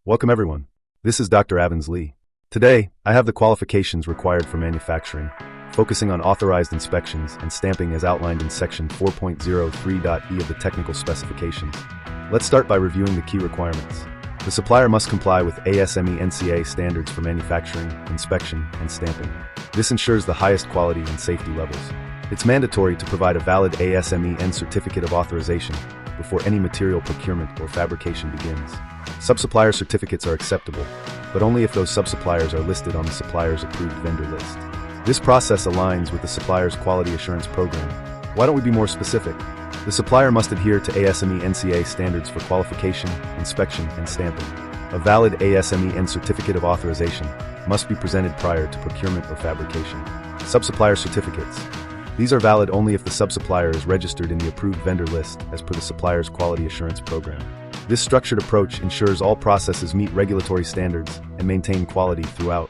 Welcome everyone. This is Dr. Avans Lee. Today, I have the qualifications required for manufacturing, focusing on authorized inspections and stamping as outlined in Section 4.03.e of the technical specifications. Let's start by reviewing the key requirements. The supplier must comply with ASME/NCA standards for manufacturing, inspection, and stamping. This ensures the highest quality and safety levels. It's mandatory to provide a valid ASME/N certificate of authorization before any material procurement or fabrication begins. Sub-supplier certificates are acceptable, but only if those sub-suppliers are listed on the supplier's approved vendor list. This process aligns with the supplier's quality assurance program. Why don't we be more specific? The supplier must adhere to ASME/NCA standards for qualification, inspection, and stamping. A valid ASME/N certificate of authorization must be presented prior to procurement or fabrication. Sub-supplier certificates. These are valid only if the sub-supplier is registered in the approved vendor list as per the supplier's quality assurance program. This structured approach ensures all processes meet regulatory standards and maintain quality throughout.